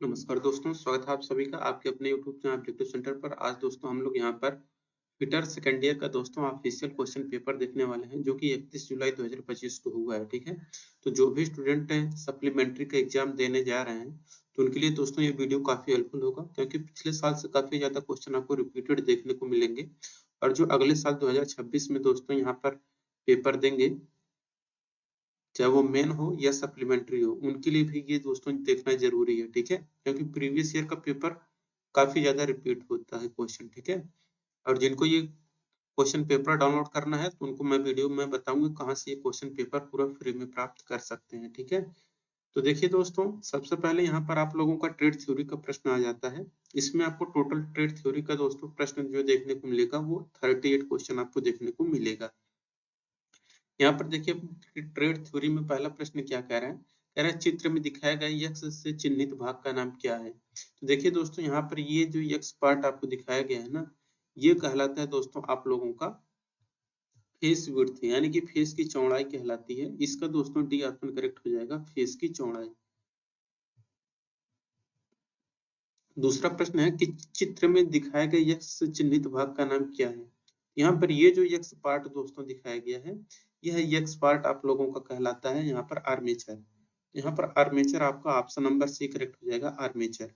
नमस्कार दोस्तों, स्वागत है आप सभी का आपके अपने यूट्यूब चैनल ऑब्जेक्टिव सेंटर पर। आज दोस्तों हम लोग यहाँ पर फिटर सेकंड ईयर का दोस्तों ऑफिशियल क्वेश्चन पेपर देखने वाले हैं, जो कि 31 जुलाई 2025 को हुआ है। ठीक है, तो जो भी स्टूडेंट हैं सप्लीमेंट्री का एग्जाम देने जा रहे हैं, तो उनके लिए दोस्तों ये वीडियो काफी हेल्पफुल होगा, क्योंकि पिछले साल से काफी ज्यादा क्वेश्चन आपको रिपीटेड देखने को मिलेंगे। और जो अगले साल 2026 में दोस्तों यहाँ पर पेपर देंगे, चाहे वो मेन हो या सप्लीमेंट्री हो, उनके लिए भी ये दोस्तों देखना जरूरी है। ठीक है, क्योंकि प्रीवियस ईयर का पेपर काफी ज्यादा रिपीट होता है क्वेश्चन। ठीक है, और जिनको ये क्वेश्चन पेपर डाउनलोड करना है, तो उनको मैं वीडियो में बताऊंगा कहाँ से ये क्वेश्चन पेपर पूरा फ्री में प्राप्त कर सकते हैं। ठीक है, तो देखिए दोस्तों, सबसे पहले यहाँ पर आप लोगों का ट्रेड थ्योरी का प्रश्न आ जाता है। इसमें आपको टोटल ट्रेड थ्योरी का दोस्तों प्रश्न जो देखने को मिलेगा वो 38 क्वेश्चन आपको देखने को मिलेगा। यहाँ पर देखिए ट्रेड थ्योरी में पहला प्रश्न क्या कह रहा है, कह रहा है चित्र में दिखाया गया यक्ष से चिन्हित भाग का नाम क्या है। तो देखिए दोस्तों, यहाँ पर ये जो यक्ष पार्ट आपको दिखाया गया है ना, ये कहलाता है दोस्तों आप लोगों का फेस विड्थ, यानी कि फेस की चौड़ाई कहलाती है। इसका दोस्तों डी ऑप्शन करेक्ट हो जाएगा, फेस की चौड़ाई। दूसरा प्रश्न है कि चित्र में दिखाए गए यक्ष से चिन्हित भाग का नाम क्या है। यहाँ पर ये जो यक्ष पार्ट दोस्तों दिखाया गया है, यह यक्ष पार्ट आप लोगों का कहलाता है यहाँ पर आर्मेचर। यहाँ पर आर्मेचर आपका ऑप्शन नंबर सी करेक्ट हो जाएगा, आर्मेचर।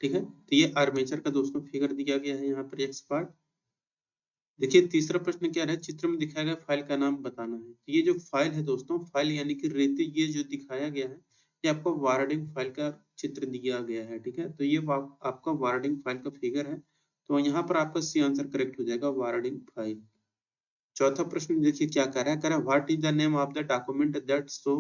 ठीक है, तो ये आर्मेचर का दोस्तों फिगर दिया गया है यहाँ पर यक्ष पार्ट। देखिए तीसरा प्रश्न क्या है, चित्र में दिखाया गया फाइल का नाम बताना है। तो ये जो फाइल है दोस्तों, फाइल यानी कि रेती, ये जो दिखाया गया है, ये आपको वार्डिंग फाइल का चित्र दिया गया है। ठीक है, तो ये आपका वार्डिंग फाइल का फिगर है, तो यहाँ पर आपका सी आंसर करेक्ट हो जाएगा, वार्डिंग फाइल। चौथा प्रश्न देखिए क्या कह रहा है, what is the name of the document that show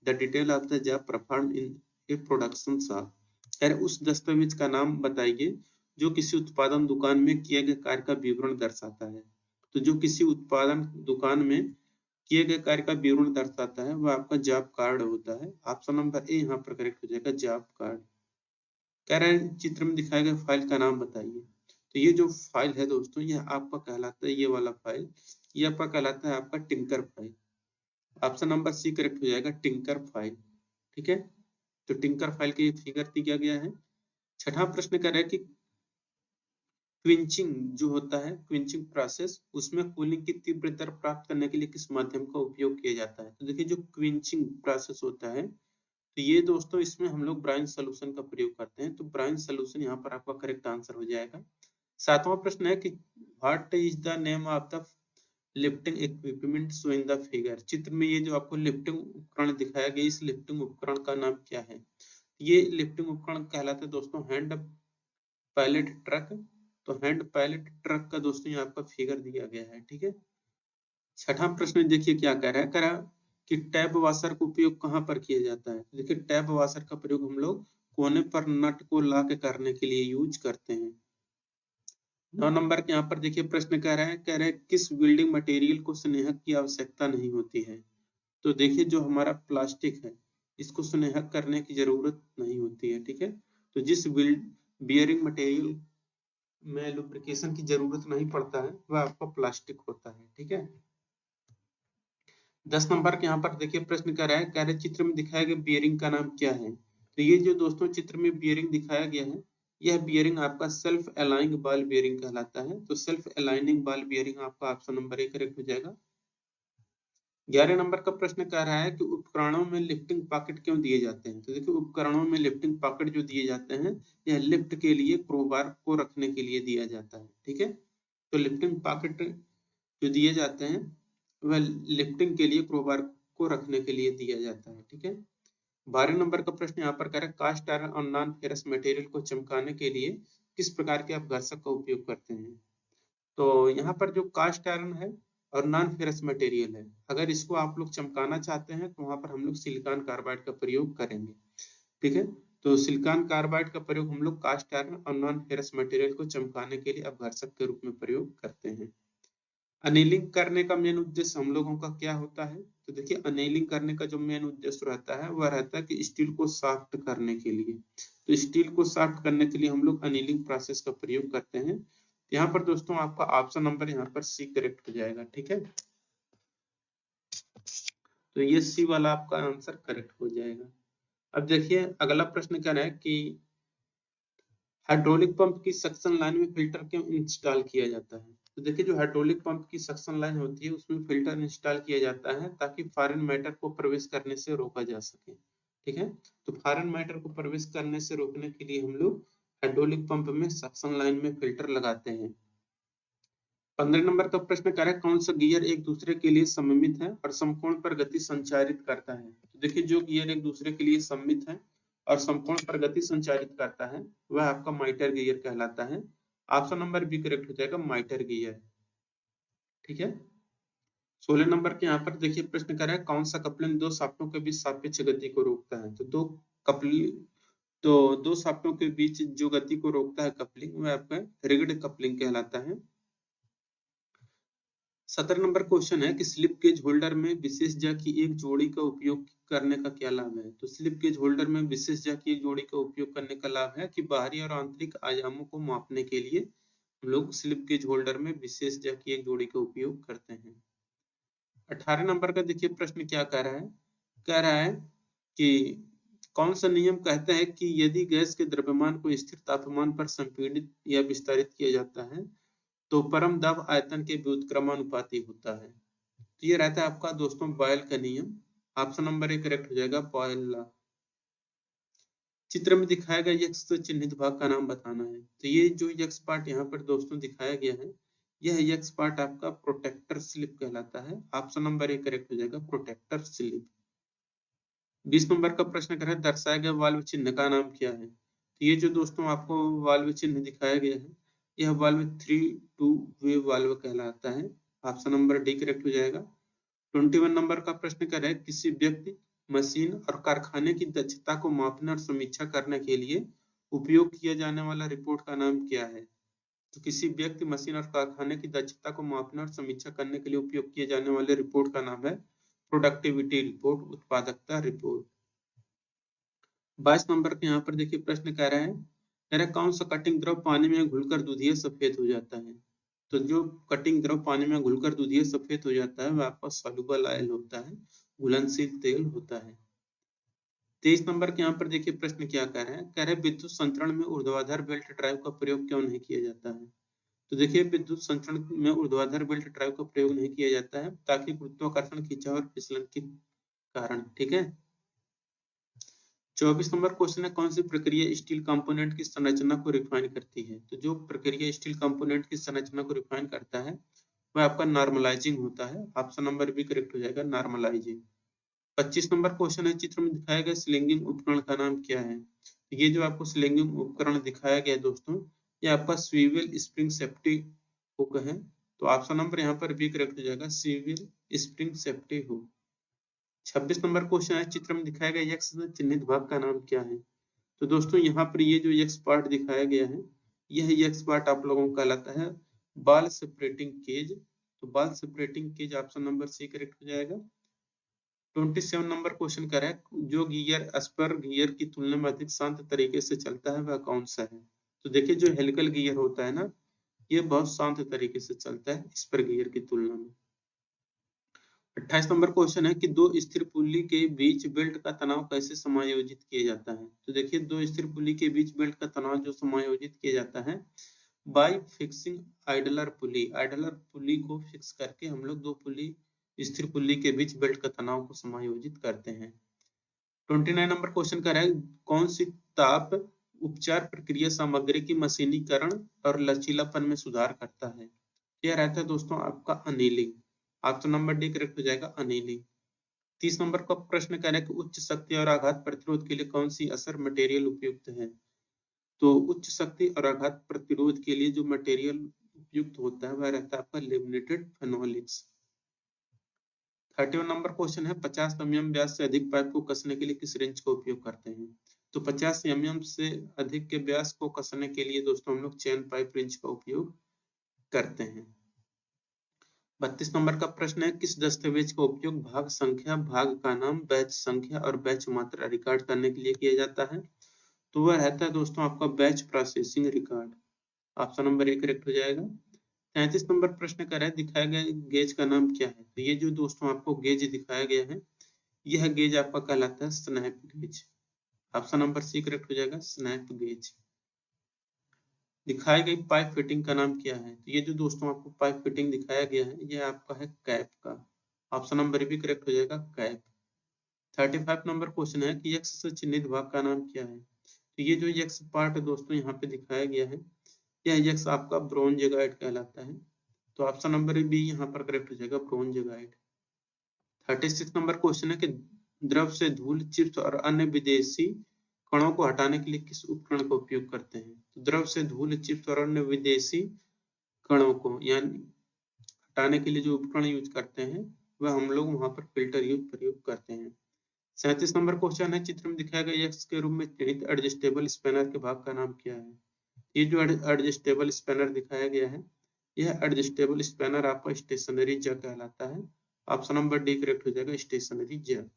the detail of the job performed in A production shop. कह रहे उस दस्तावेज का नाम बताइए जो किसी उत्पादन दुकान में किए गए कार्य का विवरण दर्शाता है। तो जो किसी उत्पादन दुकान में किए गए कार्य का विवरण दर्शाता है वह आपका जॉब कार्ड होता है। ऑप्शन नंबर ए यहाँ पर करेक्ट हो जाएगा, जॉब कार्ड। कह रहे हैं चित्र में दिखाए गए फाइल का नाम बताइए। तो ये जो फाइल है दोस्तों, ये आपका कहलाता है, ये वाला फाइल, ये आपका कहलाता है आपका tinker file. Option number C correct हो जाएगा, टिंकर फाइल। ठीक है, तो टिंकर फाइल के फिगर दिया गया है। छठा प्रश्न कह रहा है कि क्विंचिंग जो होता है, क्विंचिंग प्रोसेस, उसमें कूलिंग की तीव्र दर प्राप्त करने के लिए किस माध्यम का उपयोग किया जाता है। तो देखिए जो क्विंचिंग प्रोसेस होता है, तो ये दोस्तों इसमें हम लोग ब्राइन सोल्यूशन का प्रयोग करते हैं। तो ब्राइन सोल्यूशन यहाँ पर आपका करेक्ट आंसर हो जाएगा। सातवां प्रश्न है कि what is the name of the lifting equipment show in the figure. चित्र में ये जो आपको लिफ्टिंग उपकरण दिखाया गया, इस लिफ्टिंग उपकरण का नाम क्या है। ये लिफ्टिंग उपकरण कहलाता है दोस्तों हैंड पैलेट ट्रक। तो हैंड पैलेट ट्रक का दोस्तों ये आपका फिगर दिया गया है। ठीक है, छठा प्रश्न देखिए क्या कह रहा है कि टैब वाशर का उपयोग कहाँ पर किया जाता है। देखिए टैब वाशर का प्रयोग हम लोग कोने पर नट को लॉक करने के लिए यूज करते हैं। 9 नंबर के यहाँ पर देखिए प्रश्न कह रहा है किस बिल्डिंग मटेरियल को स्नेहक की आवश्यकता नहीं होती है। तो देखिए जो हमारा प्लास्टिक है, इसको स्नेहक करने की जरूरत नहीं होती है। ठीक है, तो जिस बियरिंग मटेरियल में लुब्रिकेशन की जरूरत नहीं पड़ता है वह आपका प्लास्टिक होता है। ठीक है, 10 नंबर के यहाँ पर देखिए प्रश्न कह रहे चित्र में दिखाया गया बियरिंग का नाम क्या है। तो ये जो दोस्तों चित्र में बियरिंग दिखाया गया है, यह बियरिंग आपका सेल्फ अलाइंग बॉल बियरिंग कहलाता है। तो सेल्फ अलाइनिंग बॉल बियरिंग आपका ऑप्शन नंबर ए करेक्ट हो जाएगा। 11 नंबर का प्रश्न कह रहा है कि उपकरणों में लिफ्टिंग पॉकेट क्यों दिए जाते हैं। तो देखिए उपकरणों में लिफ्टिंग पॉकेट जो दिए जाते हैं, यह लिफ्ट के लिए क्रोबार को रखने के लिए दिया जाता है। ठीक है, तो लिफ्टिंग पॉकेट जो दिए जाते हैं वह लिफ्टिंग के लिए क्रोबार को रखने के लिए दिया जाता है। ठीक है, 12 नंबर का प्रश्न यहाँ पर कह रहा है कास्ट आयरन और नॉन फेरस मटेरियल को चमकाने के लिए किस प्रकार के आप घर्षक का उपयोग करते हैं। तो यहाँ पर जो कास्ट आयरन है और नॉन फेरस मटेरियल है, अगर इसको आप लोग चमकाना चाहते हैं तो वहां पर हम लोग सिलिकॉन कार्बाइड का प्रयोग करेंगे। ठीक है, तो सिलिकॉन कार्बाइड का प्रयोग हम लोग कास्ट आयरन और नॉन फेरस मटेरियल को चमकाने के लिए अपघर्षक के रूप में प्रयोग करते हैं। अनेलिंग करने का मेन उद्देश्य हम लोगों का क्या होता है। तो देखिए अनेलिंग करने का जो मेन उद्देश्य रहता है वह रहता है कि स्टील को सॉफ्ट करने के लिए। तो स्टील को सॉफ्ट करने के लिए हम लोग अनेलिंग प्रोसेस का प्रयोग करते हैं। यहाँ पर दोस्तों आपका ऑप्शन नंबर यहाँ पर सी करेक्ट हो जाएगा। ठीक है, तो ये सी वाला आपका आंसर करेक्ट हो जाएगा। अब देखिए अगला प्रश्न क्या है कि हाइड्रोलिक पंप की सक्शन लाइन में फिल्टर क्यों इंस्टॉल किया जाता है? तो देखिए जो हाइड्रोलिक पंप की सक्शन लाइन होती है उसमें फिल्टर इंस्टॉल किया जाता है ताकि फॉरेन मैटर को प्रवेश करने से रोका जा सके। ठीक है, तो फॉरेन मैटर को प्रवेश करने से रोकने के लिए हम लोग हाइड्रोलिक पंप में सक्शन लाइन में फिल्टर लगाते हैं। 15 नंबर का प्रश्न क्या है, कौन सा गियर एक दूसरे के लिए सममित है और समकोण पर गति संचारित करता है? तो देखिए जो गियर एक दूसरे के लिए सममित है और समकोण पर गति संचारित करता है वह आपका माइटर गियर कहलाता है। ऑप्शन नंबर बी करेक्ट हो जाएगा, माइटर गियर। ठीक है, 16 नंबर के यहाँ पर देखिए प्रश्न कर रहा है, कौन सा कपलिंग दो शाफ्टों के बीच सापेक्ष गति को रोकता है? तो दो शाफ्टों के बीच जो गति को रोकता है कपलिंग वह आपका रिगिड कपलिंग कहलाता है। 17 नंबर क्वेश्चन है कि स्लिप गेज होल्डर में विशेष जा की एक जोड़ी का उपयोग करने का क्या लाभ है? तो स्लिप गेज होल्डर में विशेष जा की एक जोड़ी का उपयोग करने का लाभ है कि बाहरी और आंतरिक आयामों को मापने के लिए हम लोग स्लिप गेज होल्डर में विशेष जा की एक जोड़ी का उपयोग करते हैं। 18 नंबर का देखिए प्रश्न क्या कह रहा है, कह रहा है कि कौन सा नियम कहता है कि यदि गैस के द्रव्यमान को स्थिर तापमान पर संपीड़ित या विस्तारित किया जाता है तो परम दाब आयतन के व्युत्क्रमानुपाती होता है? तो ये रहता है आपका दोस्तों बॉयल का नियम। ऑप्शन नंबर 1 करेक्ट हो जाएगा, बॉयल लॉ। चित्र में दिखाया गया यक्ष चिन्हित भाग का नाम बताना है। तो ये जो यक्ष पार्ट यहाँ पर दोस्तों दिखाया गया है यह यक्ष पार्ट आपका प्रोटेक्टर स्लिप कहलाता है। ऑप्शन नंबर 1 करेक्ट हो जाएगा, प्रोटेक्टर स्लिप। 20 नंबर का प्रश्न कर रहा है, दर्शाए गए वाल्व चिन्ह का नाम क्या है? तो ये जो दोस्तों आपको वाल्व चिन्ह दिखाया गया है यह वाल्व 3-2 वे वाल्व कहलाता है। ऑप्शन नंबर डी करेक्ट हो जाएगा। 21 नंबर का प्रश्न कर रहा है, किसी व्यक्ति, मशीन और कारखाने की दक्षता को मापने और समीक्षा करने के लिए उपयोग किया जाने वाला रिपोर्ट का नाम क्या है? तो किसी व्यक्ति, मशीन और कारखाने की दक्षता को मापने और समीक्षा करने के लिए उपयोग किए जाने वाले रिपोर्ट का नाम है प्रोडक्टिविटी रिपोर्ट, उत्पादकता रिपोर्ट। 22 नंबर के यहाँ पर देखिए प्रश्न कह रहा है, कौन सा कटिंग द्रव पानी में घुलकर दूधिया सफेद हो जाता है? तो जो कटिंग द्रव पानी में घुलकर दूधिया सफेद हो जाता है वह आपका सॉल्युबल ऑयल होता है, घुलनशील तेल होता है। 23 नंबर के यहाँ पर देखिए प्रश्न क्या कह रहे हैं, कह रहे विद्युत संचरण में ऊर्ध्वाधर बेल्ट ड्राइव का प्रयोग क्यों नहीं किया जाता है? तो देखिए विद्युत संचरण में ऊर्ध्वाधर बेल्ट ड्राइव का प्रयोग नहीं किया जाता है ताकि गुरुत्वाकर्षण, खिंचाव और फिसलन के कारण। ठीक है, 24 नंबर क्वेश्चन है, कौन सी प्रक्रिया स्टील कंपोनेंट की संरचना को रिफाइन करती है? तो जो प्रक्रिया स्टील कंपोनेंट की संरचना को रिफाइन करता है वह आपका नॉर्मलाइजिंग होता है। ऑप्शन नंबर बी करेक्ट हो जाएगा, नॉर्मलाइजिंग। 25 नंबर क्वेश्चन है, चित्र में दिखाया गया स्लिंगिंग उपकरण का नाम क्या है? ये जो आपको स्लिंगिंग उपकरण दिखाया गया है दोस्तों ये आपका स्वीवेल स्प्रिंग सेफ्टी हुक है। तो ऑप्शन नंबर यहाँ पर बी करेक्ट हो जाएगा, swivel spring safety hook. 26 number question है, चित्र में दिखाया गया यक्ष चिन्हित भाग का नाम क्या है? तो दोस्तों यहाँ पर ये जो यक्ष पार्ट दिखाया गया है यह यक्ष पार्ट आप लोगों को कहलाता है बाल सेपरेटिंग केज। तो ball separating cage option number C correct हो जाएगा। 27 नंबर क्वेश्चन कर रहा है, जो गियर स्पर गियर की तुलना में अधिक शांत तरीके से चलता है वह कौन सा है? तो देखिए जो हेलिकल गियर होता है ना ये बहुत शांत तरीके से चलता है स्पर गियर की तुलना में। 28 नंबर क्वेश्चन है कि दो स्थिर पुल्ली के बीच बेल्ट का तनाव कैसे समायोजित किया जाता है? तो देखिए दो स्थिर पुल्ली के बीच बेल्ट का तनाव जो समायोजित किया जाता है bye fixing idler pulley. Idler pulley को फिक्स करके हम लोग दो पुली स्थिर पुल्ली के बीच बेल्ट का तनाव को समायोजित करते हैं। 29 नंबर क्वेश्चन कर रहा है, कौन सी ताप उपचार प्रक्रिया सामग्री की मशीनीकरण और लचीलापन में सुधार करता है? यह रहता है दोस्तों आपका annealing. Option number D correct हो जाएगा, अनिलिंग। 30 नंबर का प्रश्न कह रहा है कि उच्च शक्ति और आघात प्रतिरोध के लिए कौन सी असर मटेरियल उपयुक्त है? तो उच्च शक्ति और आघात प्रतिरोध के लिए जो मटेरियल उपयुक्त होता है वह रहता है आपका लेमिनेटेड फेनोलिक्स। 31 नंबर क्वेश्चन है, 50 mm व्यास से अधिक पाइप को कसने के लिए किस रेंज का उपयोग करते हैं? तो 50 mm से अधिक के व्यास को कसने के लिए दोस्तों हम लोग चेन पाइप रेंज का उपयोग करते हैं। 32 नंबर का प्रश्न है, किस दस्तावेज का उपयोग भाग संख्या, भाग का नाम, बैच संख्या और बैच मात्रा रिकॉर्ड करने के लिए किया जाता है? तो वह रहता है दोस्तों आपका batch processing record. Option number 1 correct हो जाएगा। 33 नंबर प्रश्न कर रहा है, दिखाया गया गेज का नाम क्या है? तो ये जो दोस्तों आपको गेज दिखाया गया है यह गेज आपका कहलाता है snap gauge. Option number C correct हो जाएगा, स्नैप गेज। दिखाई गई पाइप फिटिंग का नाम क्या है? तो ये जो दोस्तों आपको पाइप फिटिंग दिखाया गया है ये आपका है कैप का। ऑप्शन नंबर भी करेक्ट हो जाएगा, कैप। 35 नंबर क्वेश्चन है कि यक्ष से चिन्हित भाग का नाम क्या है? तो ये जो यक्ष पार्ट है दोस्तों यहाँ पे दिखाया गया है, यह यक्ष आपका ब्रोंज गाइड कहलाता है। तो ऑप्शन नंबर बी यहाँ पर करेक्ट हो जाएगा, ब्रोंज गाइड। 36 नंबर क्वेश्चन है कि द्रव से धूल, चिप्स और अन्य विदेशी कणों को हटाने के लिए किस उपकरण का उपयोग करते हैं? तो द्रव से धूल, चिप्स और अन्य विदेशी कणों को यानी हटाने के लिए जो उपकरण यूज करते हैं वह हम लोग वहां पर फिल्टर यूज प्रयोग करते हैं। 37 नंबर क्वेश्चन है, चित्र में दिखाया गया यक्ष के रूप में चिन्हित एडजस्टेबल स्पैनर के भाग का नाम क्या है? ये जो एडजस्टेबल स्पैनर दिखाया गया है यह एडजस्टेबल स्पैनर आपका स्टेशनरी जग कहलाता है। ऑप्शन नंबर डी करेक्ट हो जाएगा, स्टेशनरी जग।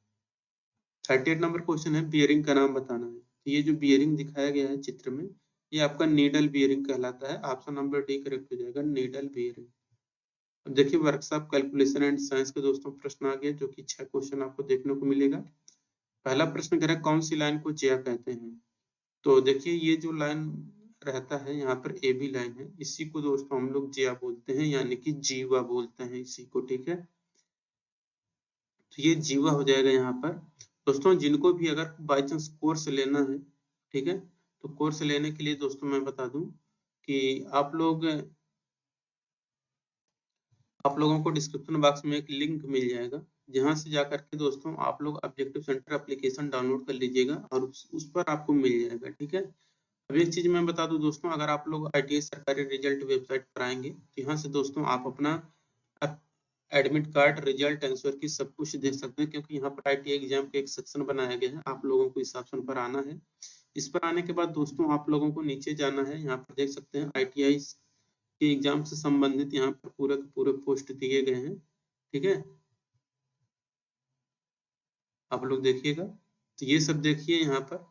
38 नंबर क्वेश्चन है, बियरिंग का नाम बताना है। तो ये जो बियरिंग दिखाया गया है चित्र में ये आपका नीडल बियरिंग कहलाता है। ऑप्शन नंबर डी करेक्ट हो जाएगा, नीडल बियरिंग। अब देखिए वर्कशॉप कैलकुलेशन एंड साइंस के दोस्तों प्रश्न आ गया जो कि 6 क्वेश्चन आपको देखने को मिलेगा। पहला प्रश्न कह रहा है कौन सी लाइन को ज्या कहते हैं? तो देखिए ये जो लाइन रहता है यहाँ पर ए बी लाइन है, इसी को दोस्तों हम लोग ज्या बोलते हैं यानी कि जीवा बोलते हैं इसी को, ठीक है। तो ये जीवा हो जाएगा यहाँ पर। दोस्तों जिनको भी अगर बाई चांस कोर्स लेना है, ठीक है, तो कोर्स लेने के लिए दोस्तों मैं बता दूं कि आप लोगों को डिस्क्रिप्शन बॉक्स में एक लिंक मिल जाएगा जहां से जाकर के दोस्तों आप लोग ऑब्जेक्टिव सेंटर एप्लीकेशन डाउनलोड कर लीजिएगा और उस पर आपको मिल जाएगा, ठीक है। अब एक चीज मैं बता दूं दोस्तों, अगर आप लोग ITI सरकारी रिजल्ट वेबसाइट पर आएंगे तो यहाँ से दोस्तों आप अपना एडमिट कार्ड, रिजल्ट, आंसर की सब कुछ देख सकते हैं क्योंकि यहाँ पर ITI एग्जाम का एक सेक्शन बनाया गया है, आप लोगों को इस ऑप्शन पर आना है। इस पर आने के बाद दोस्तों आप लोगों को नीचे जाना है, यहाँ पर देख सकते हैं ITI के एग्जाम से संबंधित यहाँ पर पूरे के पूरे पोस्ट दिए गए हैं, ठीक है। आप लोग देखिएगा, तो ये सब देखिए यहाँ पर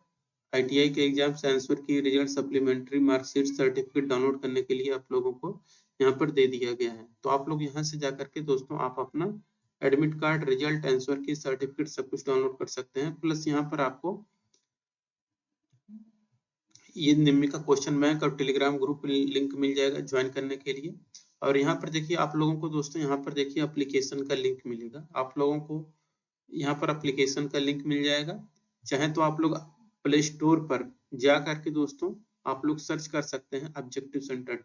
ITI के एग्जाम से आंसर की result, supplementary marksheet, certificate download करने के लिए आप लोगों को यहाँ पर दे दिया गया है। तो आप लोग यहाँ से जाकर के दोस्तों आप अपना एडमिट कार्ड, रिजल्ट, आंसर की सर्टिफिकेट सब कुछ डाउनलोड कर सकते हैं। प्लस यहाँ पर आपको ये निम्मी का क्वेश्चन बैंक और टेलीग्राम ग्रुप लिंक मिल जाएगा ज्वाइन करने के लिए। और यहाँ पर देखिए आप लोगों को दोस्तों यहाँ पर देखिए एप्लीकेशन का लिंक मिलेगा, आप लोगों को यहाँ पर एप्लीकेशन का लिंक मिल जाएगा। चाहे तो आप लोग प्ले स्टोर पर जा करके दोस्तों आप लोग सर्च कर सकते हैं ऑब्जेक्टिव सेंटर,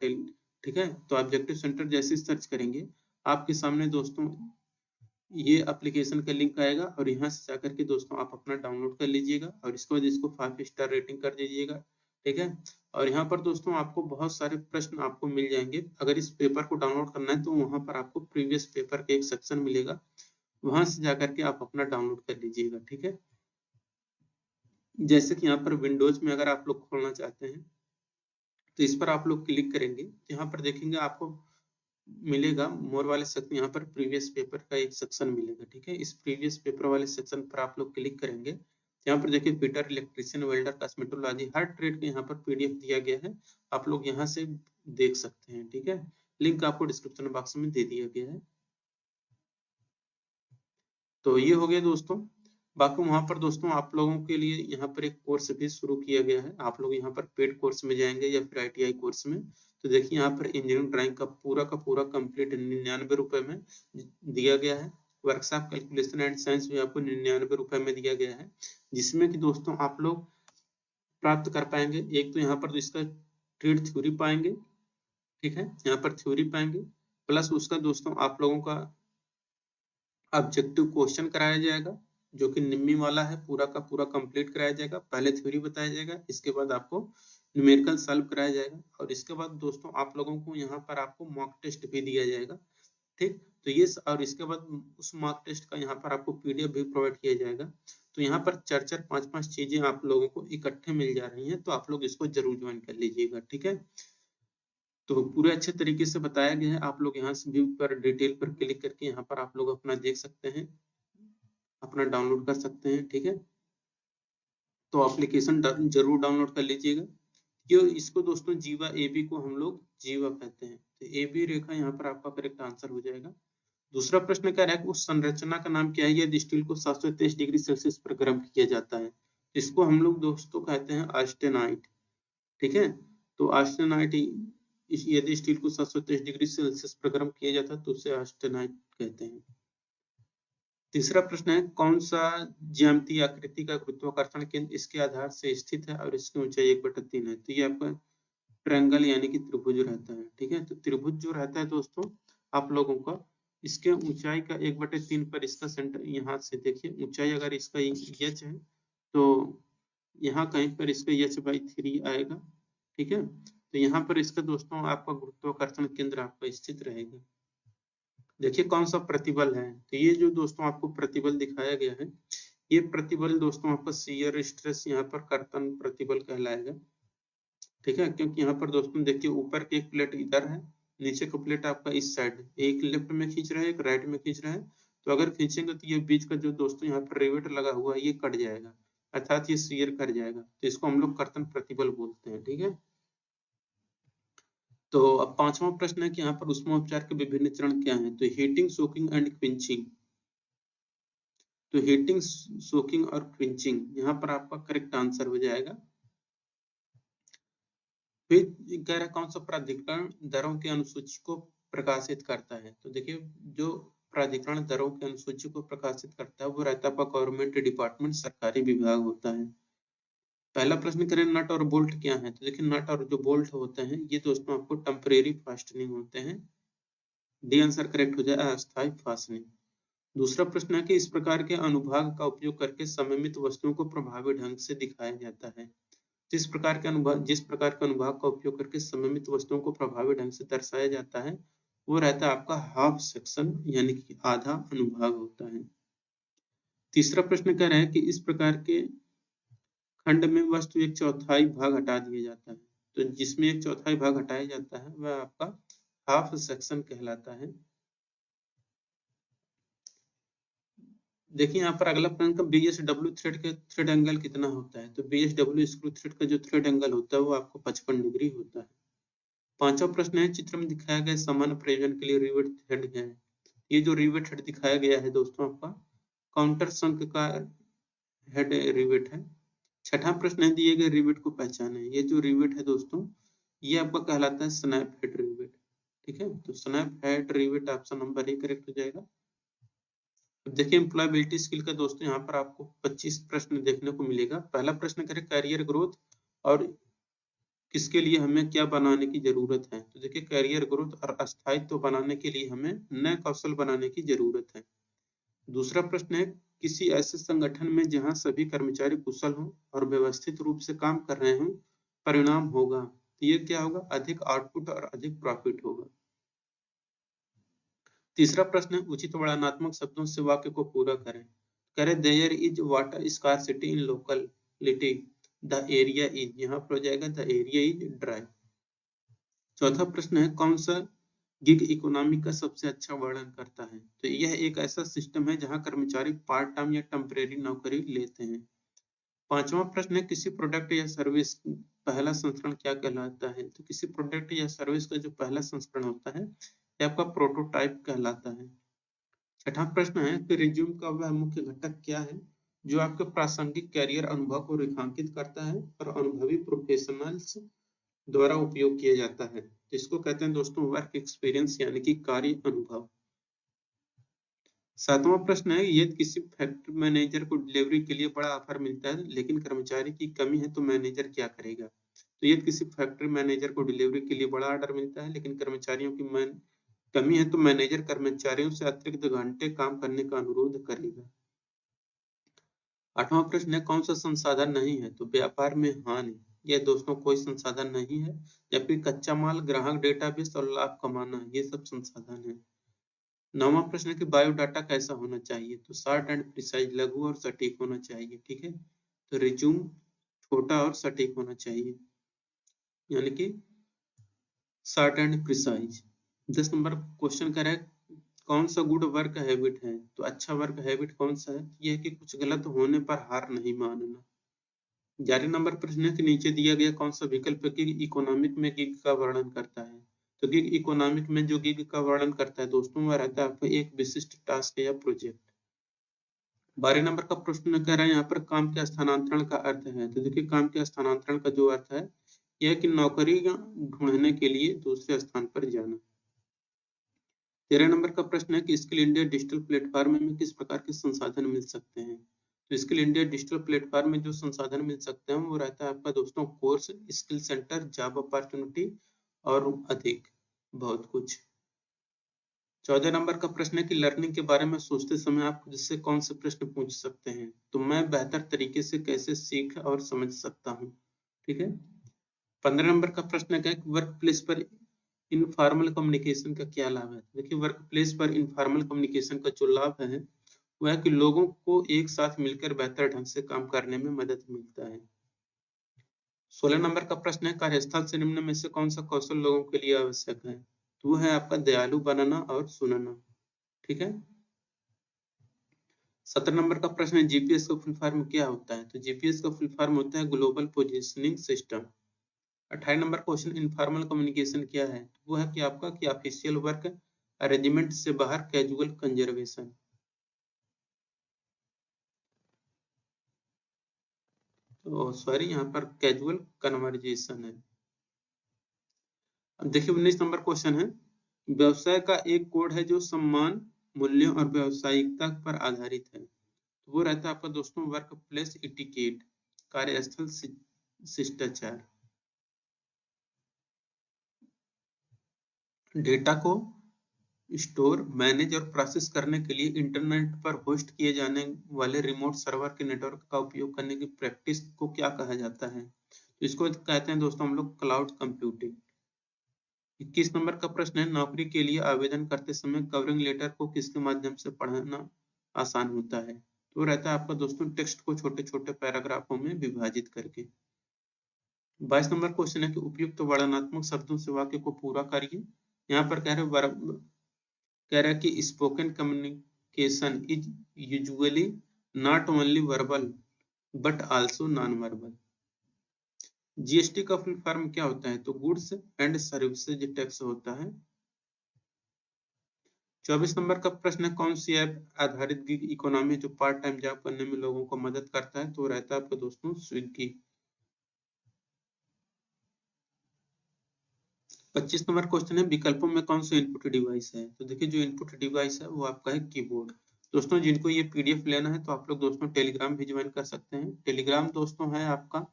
ठीक है। तो ऑब्जेक्टिव सेंटर जैसे सर्च करेंगे आपके सामने दोस्तों ये एप्लीकेशन का लिंक आएगा और यहाँ से जाकर के दोस्तों आप अपना डाउनलोड कर लीजिएगा और इसके बाद इसको 5 स्टार रेटिंग कर दीजिएगा, ठीक है। और यहाँ पर दोस्तों आपको बहुत सारे प्रश्न आपको मिल जाएंगे। अगर इस पेपर को डाउनलोड करना है तो वहां पर आपको प्रीवियस पेपर का एक सेक्शन मिलेगा, वहां से जाकर के आप अपना डाउनलोड कर लीजिएगा, ठीक है। जैसे कि यहाँ पर विंडोज में अगर आप लोग खोलना चाहते हैं तो इस पर आप लोग क्लिक करेंगे, यहाँ पर देखेंगे आपको मिलेगा मोर वाले सेक्शन, यहाँ पर प्रीवियस पेपर का एक सेक्शन मिलेगा, ठीक है। इस प्रीवियस पेपर वाले सेक्शन पर आप लोग क्लिक करेंगे, यहाँ पर देखिए फिटर, इलेक्ट्रिशियन, वेल्डर, कॉस्मेटोलॉजी, हर ट्रेड के यहाँ पर PDF दिया गया है, आप लोग यहाँ से देख सकते हैं, ठीक है। लिंक आपको डिस्क्रिप्शन बॉक्स में दे दिया गया है। तो ये हो गया दोस्तों। बाकी वहां पर दोस्तों आप लोगों के लिए यहाँ पर एक कोर्स भी शुरू किया गया है, आप लोग यहाँ पर पेड कोर्स में जाएंगे या फिर ITI कोर्स में, तो देखिए यहाँ पर इंजीनियरिंग ड्राइंग का पूरा कंप्लीट 99 रुपए में दिया गया है। वर्कशॉप कैलकुलेशन एंड साइंस भी आपको 99 रुपए में दिया गया है, जिसमें कि दोस्तों आप लोग प्राप्त कर पाएंगे। एक तो यहाँ पर इसका ट्रेड थ्योरी पाएंगे, ठीक है, यहाँ पर थ्योरी पाएंगे, प्लस उसका दोस्तों आप लोगों का ऑब्जेक्टिव क्वेश्चन कराया जाएगा जो कि निम्मी वाला है, पूरा का पूरा कंप्लीट कराया जाएगा। पहले थ्योरी बताया जाएगा, इसके बाद आपको न्यूमेरिकल सॉल्व कराया जाएगा और इसके बाद दोस्तों आप लोगों को यहाँ पर आपको मॉक टेस्ट भी दिया जाएगा, ठीक। तो ये और इसके बाद उस मॉक टेस्ट का यहाँ पर आपको PDF भी प्रोवाइड किया जाएगा। तो यहाँ पर 4-4, 5-5 चीजें आप लोगों को इकट्ठे मिल जा रही हैं, तो आप लोग इसको जरूर ज्वाइन कर लीजिएगा, ठीक है। तो पूरे अच्छे तरीके से बताया गया है, आप लोग यहाँ से व्यू पर डिटेल पर क्लिक करके यहाँ पर आप लोग अपना देख सकते हैं, अपना डाउनलोड कर सकते हैं, ठीक है। तो एप्लीकेशन जरूर डाउनलोड कर लीजिएगा। ये इसको दोस्तों जीवा AB को हम लोग जीवा कहते हैं, तो AB रेखा यहाँ पर आपका करेक्ट आंसर हो जाएगा। दूसरा प्रश्न कह रहा है कि उस संरचना का नाम क्या है यदि स्टील को 723 डिग्री सेल्सियस पर गर्म किया जाता है? इसको हम लोग दोस्तों कहते हैं ऑस्टेनाइट। ठीक है, तो ऑस्टेनाइट यदि स्टील को 723 डिग्री सेल्सियस पर गर्म किया जाता है तो उसे ऑस्टेनाइट कहते हैं। तीसरा प्रश्न है, कौन सा ज्यामितीय आकृति का गुरुत्वाकर्षण केंद्र इसके आधार से स्थित है और इसकी ऊंचाई 1/3 है? तो ये आपका ट्रायंगल यानी कि त्रिभुज रहता है। ठीक है, तो त्रिभुज जो रहता है दोस्तों आप लोगों का, इसके ऊंचाई का 1/3 पर इसका सेंटर, यहाँ से देखिए ऊंचाई अगर इसका h है तो यहाँ कहीं पर इसका h/3 आएगा। ठीक है, तो यहाँ पर इसका दोस्तों आपका गुरुत्वाकर्षण केंद्र आपका स्थित रहेगा। देखिए कौन सा प्रतिबल है, तो ये जो दोस्तों आपको प्रतिबल दिखाया गया है, ये प्रतिबल दोस्तों आपका शियर स्ट्रेस यहाँ पर कर्तन प्रतिबल कहलाएगा। ठीक है, क्योंकि यहाँ पर दोस्तों देखिए ऊपर की एक प्लेट इधर है, नीचे का प्लेट आपका इस साइड, एक लेफ्ट में खींच रहा है एक राइट में खींच रहा है, तो अगर खींचेंगे तो ये बीच का जो दोस्तों यहाँ पर रिवेट लगा हुआ है ये कट जाएगा, अर्थात ये शियर कर जाएगा, तो इसको हम लोग कर्तन प्रतिबल बोलते हैं। ठीक है, तो अब पांचवा प्रश्न है कि यहाँ पर ऊष्मोपचार के विभिन्न चरण क्या हैं? तो हीटिंग, सोकिंग एंड क्विंचिंग। तो हीटिंग, सोकिंग और क्विंचिंग यहाँ पर आपका करेक्ट आंसर हो जाएगा। फिर कह रहा है कौन सा प्राधिकरण दरों की अनुसूची को प्रकाशित करता है? तो देखिए जो प्राधिकरण दरों की अनुसूची को प्रकाशित करता है वो रहता है गवर्नमेंट डिपार्टमेंट, सरकारी विभाग होता है। पहला प्रश्न करें नट और बोल्ट क्या है? तो देखिए नट और जो बोल्ट होते हैं ये दोस्तों आपको टेम्परेरी फास्टनिंग होते हैं। डी आंसर करेक्ट हो जाए अस्थायी फास्टनिंग। दूसरा प्रश्न है कि इस प्रकार के अनुभाग का उपयोग करके सममित वस्तुओं को प्रभावी ढंग से दिखाया जाता है। जिस प्रकार के अनुभाग का उपयोग करके सममित वस्तुओं को प्रभावी ढंग से दर्शाया जाता है वो रहता है आपका हाफ सेक्शन यानी कि आधा अनुभाग होता है। तीसरा प्रश्न कह रहा है कि इस प्रकार के खंड में वस्तु 1/4 भाग हटा दिया जाता है, तो जिसमें 1/4 भाग हटाया जाता है वह आपका हाफ सेक्शन कहलाता है। देखिए यहाँ पर अगला प्रश्न का BSW थ्रेड का थ्रेड एंगल कितना होता है? तो BSW स्क्रू थ्रेड का जो थ्रेड एंगल होता है वो आपको 55 डिग्री होता है। पांचवा प्रश्न है, चित्र में दिखाया गया सामान्य प्रयोजन के लिए रिवेट थ्रेड है। ये जो रिवेट हेड दिखाया गया है दोस्तों आपका काउंटर संक का हेड रिवेट है। छठा प्रश्न है, दिए गए रिवेट को पहचाने। ये जो रिवेट है दोस्तों ये आपका कहलाता है स्नैप हेड रिवेट। ठीक है, तो snap head rivet option number 1 correct हो जाएगा। देखिए एम्प्लॉयबिलिटी स्किल का दोस्तों यहाँ पर आपको 25 प्रश्न देखने को मिलेगा। पहला प्रश्न करें करियर ग्रोथ और किसके लिए हमें क्या बनाने की जरूरत है? तो देखिए करियर ग्रोथ और अस्थायित्व बनाने के लिए हमें नए कौशल बनाने की जरूरत है। दूसरा प्रश्न है, किसी ऐसे संगठन में जहां सभी कर्मचारी कुशल हों और व्यवस्थित रूप से काम कर रहे हों परिणाम होगा। तो ये क्या होगा? अधिक आउटपुट और अधिक प्रॉफिट होगा। तीसरा प्रश्न है, उचित वर्णनात्मक शब्दों से वाक्य को पूरा करें। करें there is water scarcity in locality, the area is, यहाँ पर हो जाएगा द एरिया इज ड्राई। चौथा प्रश्न है, कौन सा गिग इकोनॉमी का सबसे अच्छा वर्णन करता है? तो यह एक ऐसा सिस्टम है जहां कर्मचारी पार्ट टाइम या टेम्परेरी नौकरी लेते हैं। पांचवा प्रश्न है, किसी प्रोडक्ट या सर्विस पहला संस्करण क्या कहलाता है? तो किसी प्रोडक्ट या सर्विस का जो पहला संस्करण होता है ये आपका प्रोटोटाइप कहलाता है। छठा प्रश्न है कि रिज्यूम का वह मुख्य घटक क्या है जो आपके प्रासंगिक कैरियर अनुभव को रेखांकित करता है और अनुभवी प्रोफेशनल्स द्वारा उपयोग किया जाता है? इसको कहते हैं दोस्तों वर्क एक्सपीरियंस यानी कि कार्य अनुभव। सातवां प्रश्न है, यदि किसी फैक्ट्री मैनेजर को डिलीवरी के लिए बड़ा ऑफर मिलता है लेकिन कर्मचारी की कमी है तो मैनेजर क्या करेगा? तो यदि किसी फैक्ट्री मैनेजर को डिलीवरी के लिए बड़ा ऑर्डर मिलता है लेकिन कर्मचारियों की कमी है तो मैनेजर कर्मचारियों से अतिरिक्त घंटे काम करने का अनुरोध करेगा। आठवां प्रश्न है, कौन सा संसाधन नहीं है? तो व्यापार में हानि, यह दोस्तों कोई संसाधन नहीं है, जबकि कच्चा माल, ग्राहक डेटाबेस और लाभ कमाना ये सब संसाधन है। नौवां प्रश्न है कि बायोडाटा कैसा होना चाहिए? तो शॉर्ट एंड प्रिसाइज, लघु और सटीक होना चाहिए। ठीक है, तो रिज्यूम छोटा और सटीक होना चाहिए यानी कि short and precise. 10 number question कर रहा है कौन सा गुड वर्क हैबिट है? तो अच्छा वर्क हैबिट कौन सा है? यह है कि कुछ गलत होने पर हार नहीं मानना। 11 नंबर प्रश्न के नीचे दिया गया कौन सा विकल्प गिग इकोनॉमिक में गिग का वर्णन करता है? तो गिग इकोनॉमिक में जो गिग का वर्णन करता है दोस्तों वह रहता है आपका एक विशिष्ट टास्क या प्रोजेक्ट। 12 नंबर का प्रश्न कह रहा है यहाँ पर काम के स्थानांतरण का अर्थ है। तो देखिए काम के स्थानांतरण का जो अर्थ है यह कि नौकरी ढूंढने के लिए दूसरे स्थान पर जाना। 13 नंबर का प्रश्न है कि स्किल इंडिया डिजिटल प्लेटफॉर्म में किस प्रकार के संसाधन मिल सकते हैं। तो स्किल इंडिया डिजिटल प्लेटफॉर्म में जो संसाधन मिल सकते हैं वो रहता है आपका दोस्तों course, skill centre, job opportunity और अधिक बहुत कुछ। 14 नंबर का प्रश्न है कि लर्निंग के बारे में सोचते समय आप जिससे कौन से प्रश्न पूछ सकते हैं। तो मैं बेहतर तरीके से कैसे सीख और समझ सकता हूँ। ठीक है। 15 नंबर का प्रश्न है कि वर्क प्लेस पर इनफॉर्मल कम्युनिकेशन का क्या लाभ है। देखिए वर्क प्लेस पर इनफॉर्मल कम्युनिकेशन का जो लाभ है वह है कि लोगों को एक साथ मिलकर बेहतर ढंग से काम करने में मदद मिलता है। 16 नंबर का प्रश्न है कार्यस्थल से निम्न में से कौन सा कौशल लोगों के लिए आवश्यक है। तो वो है आपका दयालु बनना और सुनना। ठीक है। 17 नंबर का प्रश्न है जीपीएस का फुल फॉर्म क्या होता है। तो जीपीएस का फुल फॉर्म होता है global positioning system. 28 number question informal communication क्या है। वो है कि आपका कि ऑफिशियल वर्क अरेंजमेंट से बाहर कैजुअल कंजर्वेशन। तो सॉरी यहाँ पर कैजुअल कन्वर्जेशन है। अब देखिए 19 नंबर क्वेश्चन है व्यवसाय का एक कोड है जो सम्मान, मूल्यों और व्यावसायिकता पर आधारित है। तो वो रहता है आपका दोस्तों वर्क प्लेस इटिकेट, कार्यस्थल शिष्टाचार। डेटा को स्टोर, मैनेज और प्रोसेस करने के लिए इंटरनेट पर होस्ट किए जाने वाले रिमोट सर्वर के नेटवर्क का उपयोग करने की प्रैक्टिस को क्या कहा जाता है। तो इसको कहते हैं दोस्तों हम लोग क्लाउड कंप्यूटिंग। 21 नंबर का प्रश्न है नौकरी के लिए आवेदन करते समय कवरिंग लेटर को किसके माध्यम से पढ़ना आसान होता है। तो रहता है आपका दोस्तों टेक्स्ट को छोटे छोटे पैराग्राफों में विभाजित करके। 22 नंबर क्वेश्चन है कि उपयुक्त वर्णनात्मक शब्दों से वाक्य को पूरा करिए। यहाँ पर कह रहा है कि spoken communication is usually not only verbal but also known verbal. GST का फुल फॉर्म क्या होता है। तो गुड्स एंड सर्विसेज टैक्स होता है। 24 नंबर का प्रश्न है कौन सी ऐप आधारित गिग इकोनॉमी जो पार्ट टाइम जॉब करने में लोगों को मदद करता है। तो रहता है आपका दोस्तों स्विगी। 25 नंबर क्वेश्चन है विकल्पों में कौन सा इनपुट डिवाइस है। तो देखिए जो इनपुट डिवाइस है वो आपका है कीबोर्ड। दोस्तों जिनको ये पीडीएफ लेना है तो आप लोग दोस्तों टेलीग्राम भी ज्वाइन कर सकते हैं। टेलीग्राम दोस्तों है आपका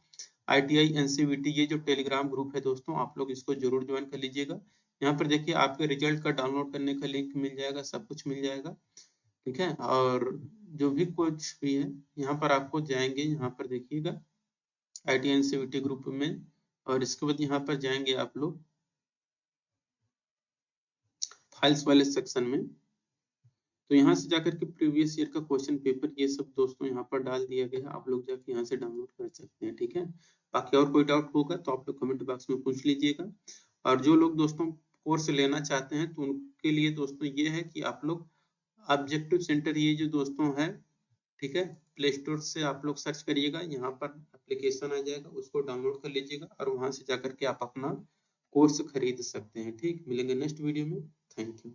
ITI NCVT ये जो टेलीग्राम ग्रुप है दोस्तों आप लोग इसको जरूर ज्वाइन कर लीजिएगा। यहाँ पर देखिए आपके रिजल्ट का डाउनलोड करने का लिंक मिल जाएगा, सब कुछ मिल जाएगा। ठीक है। और जो भी कुछ भी है यहाँ पर आपको जाएंगे, यहाँ पर देखिएगा ITI NCVT ग्रुप में, और इसके बाद यहाँ पर जाएंगे आप लोग फाइल्स वाले सेक्शन में। तो यहाँ से जाकर के प्रीवियस ईयर का क्वेश्चन पेपर ये सब दोस्तों यहाँ पर डाल दिया गया है, आप लोग जाके यहाँ से डाउनलोड कर सकते हैं। ठीक है। बाकी और कोई डाउट होगा तो आप लोग कमेंट बॉक्स में पूछ लीजिएगा। और जो लोग दोस्तों कोर्स लेना चाहते हैं तो उनके लिए दोस्तों ये है कि आप लोग ऑब्जेक्टिव सेंटर ये जो दोस्तों है, ठीक है, प्ले स्टोर से आप लोग सर्च करिएगा, यहाँ पर एप्लीकेशन आ जाएगा, उसको डाउनलोड कर लीजिएगा और वहां से जाकर के आप अपना कोर्स खरीद सकते हैं। ठीक, मिलेंगे नेक्स्ट वीडियो में। Thank you.